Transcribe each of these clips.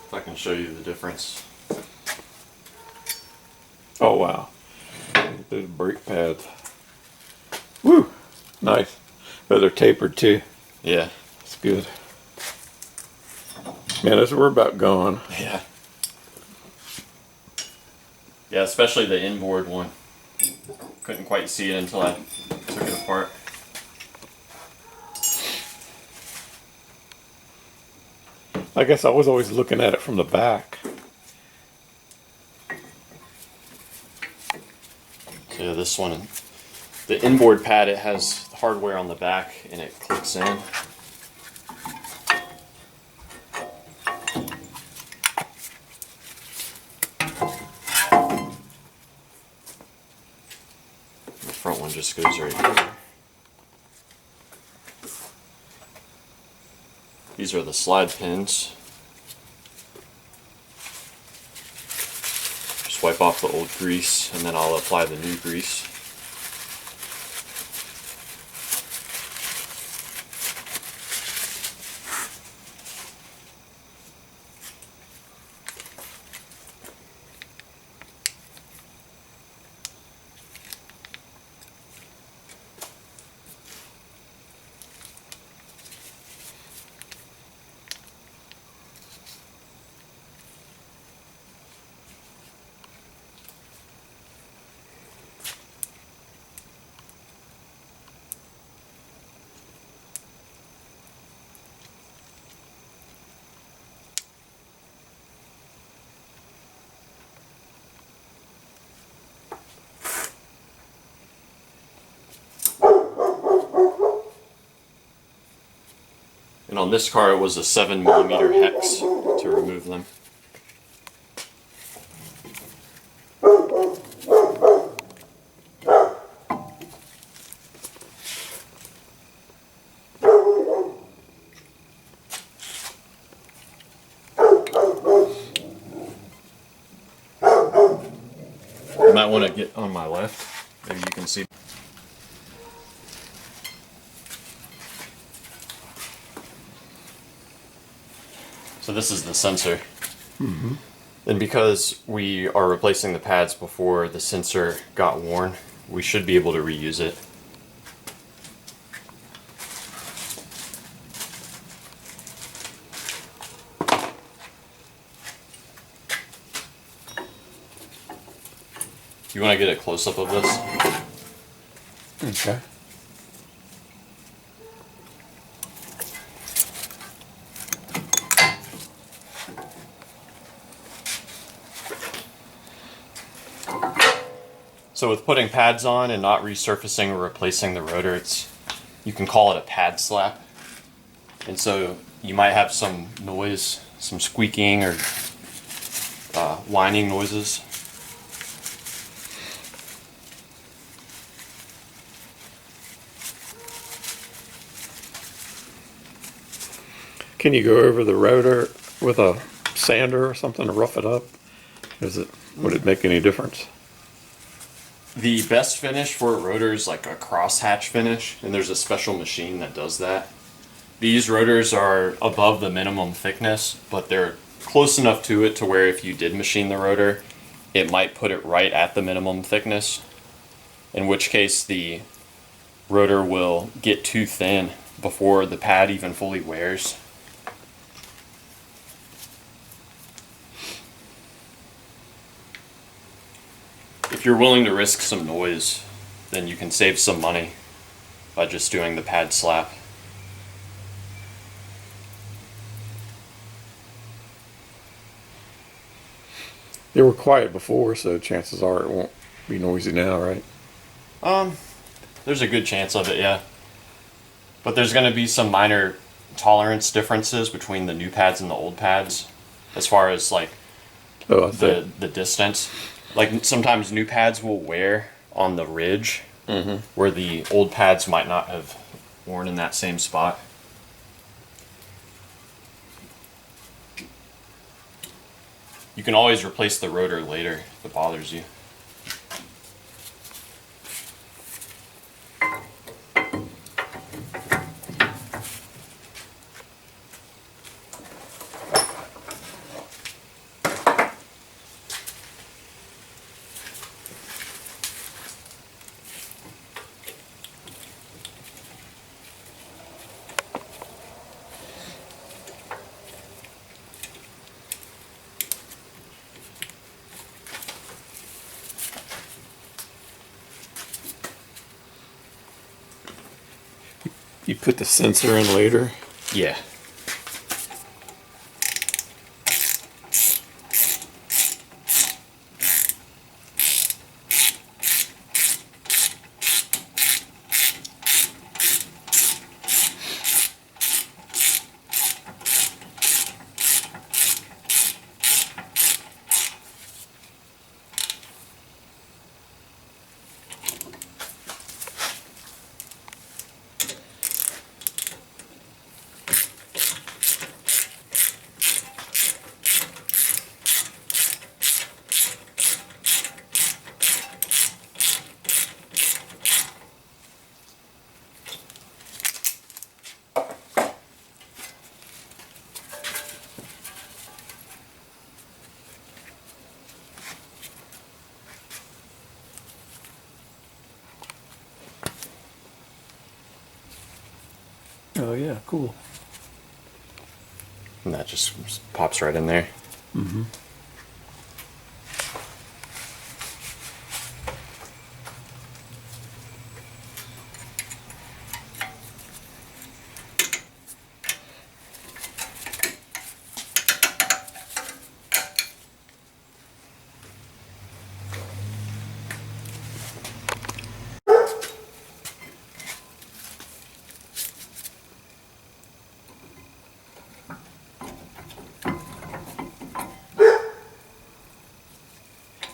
If I can show you the difference. Oh wow. Those brake pads. Woo! Nice. Oh, they're tapered too. Yeah. That's good. Man, we're about gone. Yeah. Yeah, especially the inboard one. Couldn't quite see it until I took it apart. I guess I was always looking at it from the back. So yeah, this one, the inboard pad, it has hardware on the back and it clicks in. The front one just goes right here. These are the slide pins. Just wipe off the old grease and then I'll apply the new grease. And on this car it was a 7mm hex to remove them. You might want to get on my left, maybe you can see. So this is the sensor. Mm-hmm. And because we are replacing the pads before the sensor got worn, we should be able to reuse it. You want to get a close-up of this? Okay. So with putting pads on and not resurfacing or replacing the rotor, you can call it a pad slap. And so you might have some noise, some squeaking or whining noises. Can you go over the rotor with a sander or something to rough it up? Would it make any difference? The best finish for a rotor is like a crosshatch finish, and there's a special machine that does that. These rotors are above the minimum thickness, but they're close enough to it to where if you did machine the rotor, it might put it right at the minimum thickness, in which case the rotor will get too thin before the pad even fully wears. If you're willing to risk some noise, then you can save some money by just doing the pad slap. They were quiet before, so chances are it won't be noisy now, right? There's a good chance of it, yeah. But there's going to be some minor tolerance differences between the new pads and the old pads, as far as like the distance. Like sometimes new pads will wear on the ridge, where the old pads might not have worn in that same spot. You can always replace the rotor later if it bothers you. You put the sensor in later. Yeah. Oh yeah, cool. And that just pops right in there. Mm-hmm.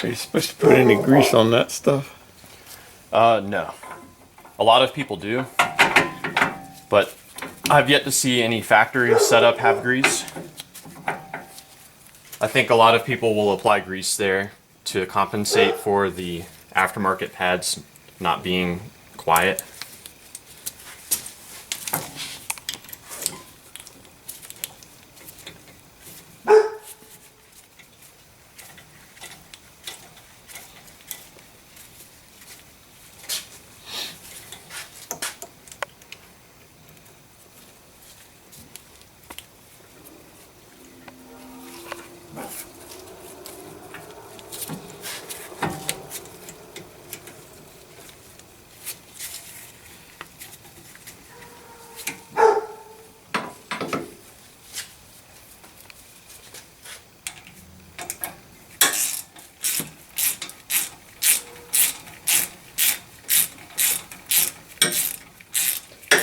Are you supposed to put any grease on that stuff? No. A lot of people do, but I've yet to see any factory setup have grease. I think a lot of people will apply grease there to compensate for the aftermarket pads not being quiet.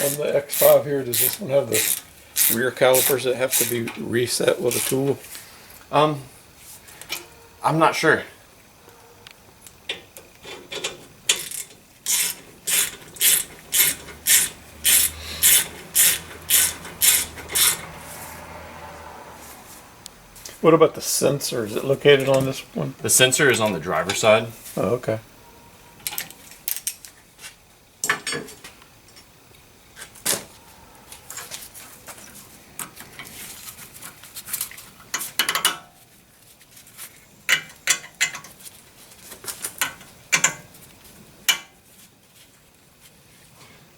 On the X5 here, does this one have the rear calipers that have to be reset with a tool? I'm not sure. What about the sensor? Is it located on this one? The sensor is on the driver's side. Oh, okay.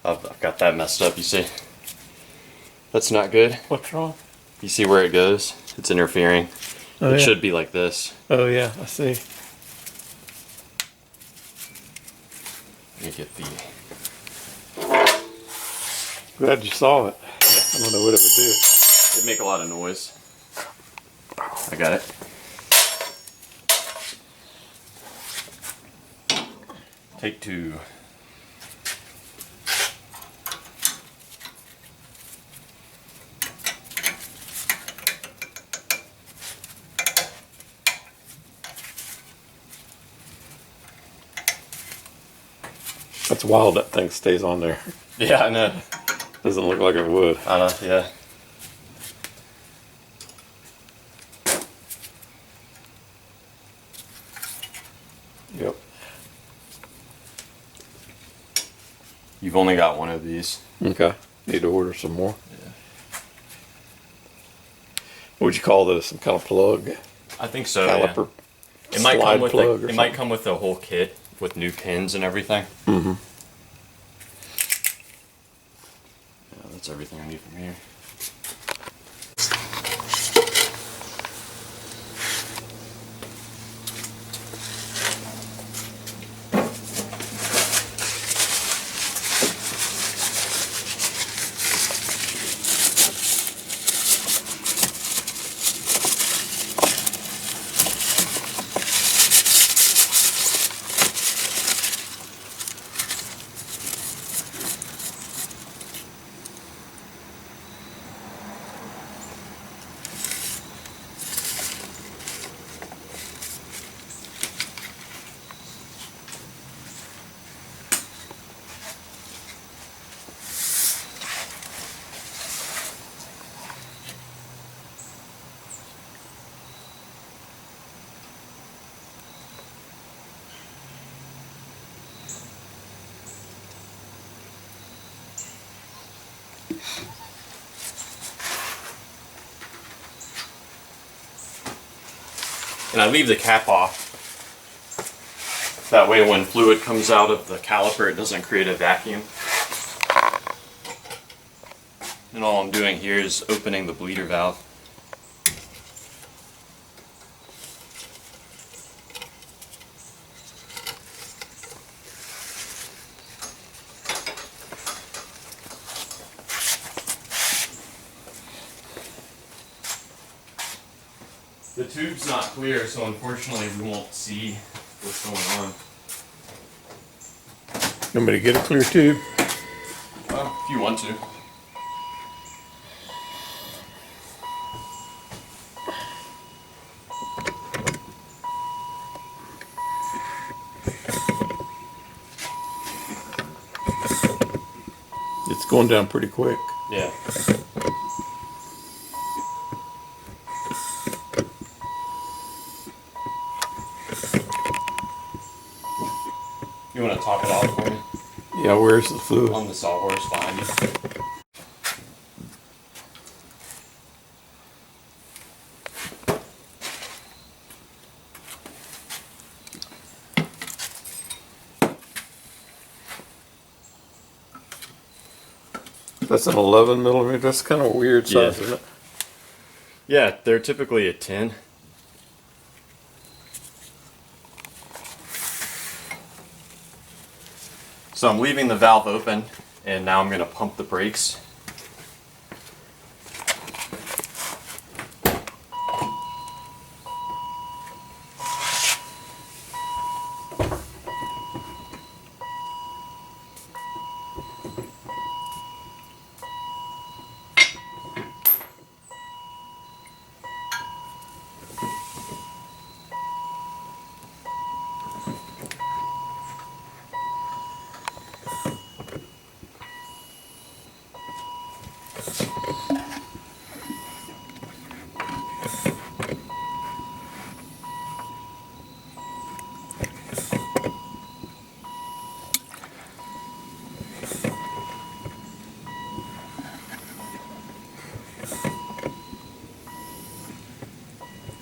I've got that messed up, you see. That's not good. What's wrong? You see where it goes? It's interfering. Oh, It yeah. should be like this. Oh yeah, I see. Let me get the... Glad you saw it. I don't know what it would do. It'd make a lot of noise. I got it. Take two. That's wild that thing stays on there. Yeah, I know. Doesn't look like it would. I know, yeah. Yep. You've only got one of these. Okay. Need to order some more. Yeah. What would you call this? Some kind of plug? I think so. Caliper? Yeah. It might slide come with plug or it might something? come with the whole kit with new pins and everything. Mm-hmm. Yeah, that's everything I need from here. And I leave the cap off. That way when fluid comes out of the caliper, it doesn't create a vacuum. And all I'm doing here is opening the bleeder valve. The tube's not clear, so unfortunately we won't see what's going on. You want me to get a clear tube? If you want to. It's going down pretty quick. Yeah. You want to top it off for me? Yeah, where's the fluid? On the sawhorse behind you. That's an 11 millimeter. That's kind of a weird size, Yeah. isn't it? Yeah, they're typically a 10. So I'm leaving the valve open, and now I'm going to pump the brakes.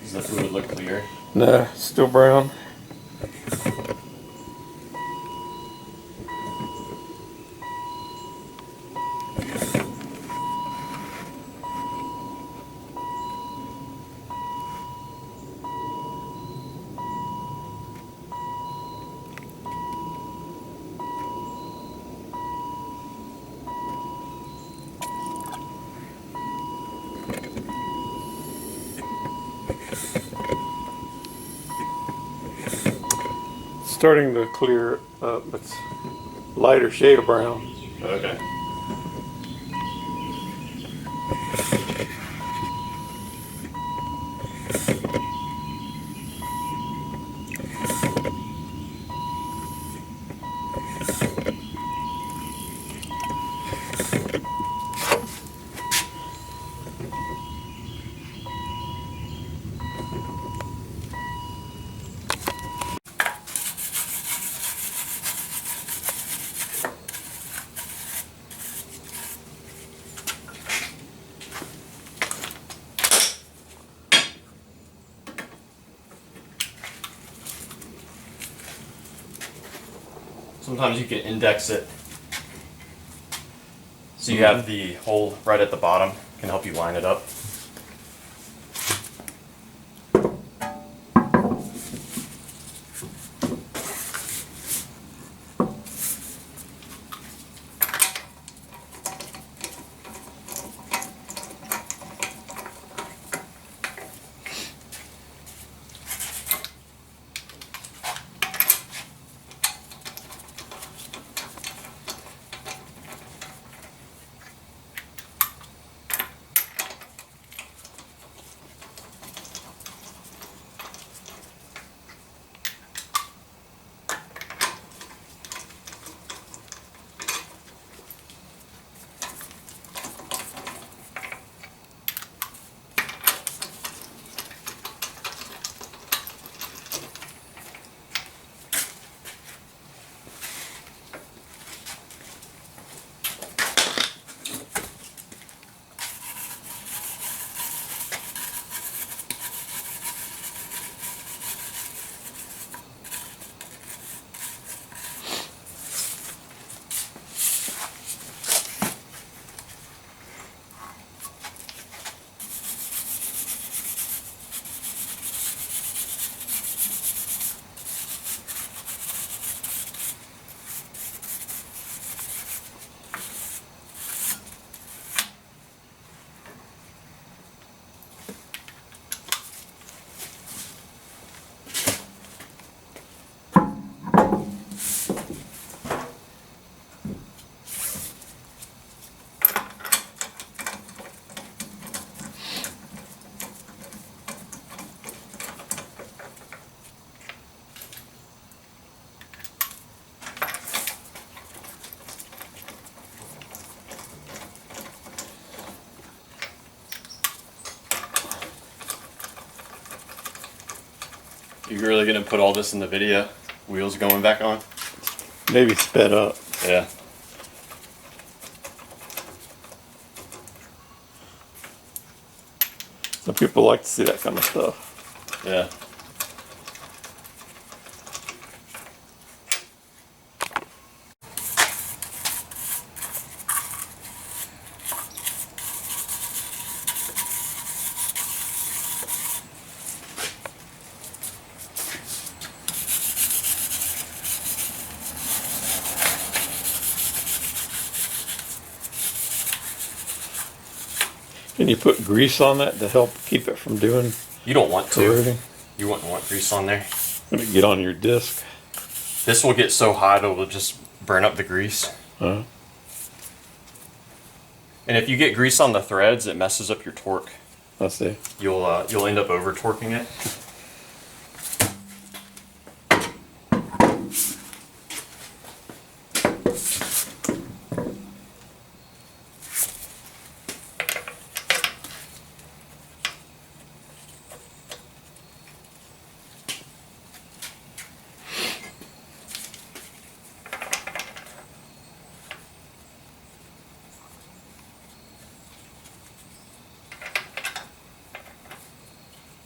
Does the fluid look clear? Nah, still brown. Starting to clear up. It's lighter shade of brown. Okay. Sometimes you can index it so you have the hole right at the bottom. Can help you line it up. You really gonna put all this in the video? Wheels going back on? Maybe sped up. Yeah. Some people like to see that kind of stuff. Yeah. Can you put grease on that to help keep it from doing You don't want to. corroding? You wouldn't want grease on there. When it get on your disc. This will get so hot it will just burn up the grease. Huh? And if you get grease on the threads, it messes up your torque. I see. You'll end up over torquing it.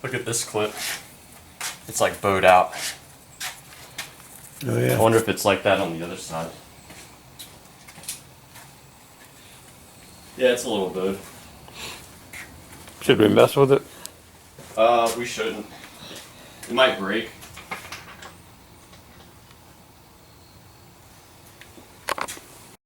Look at this clip. It's like bowed out. Oh I yeah. wonder if it's like that on the other side. Yeah, it's a little bowed. Should we mess with it? We shouldn't. It might break.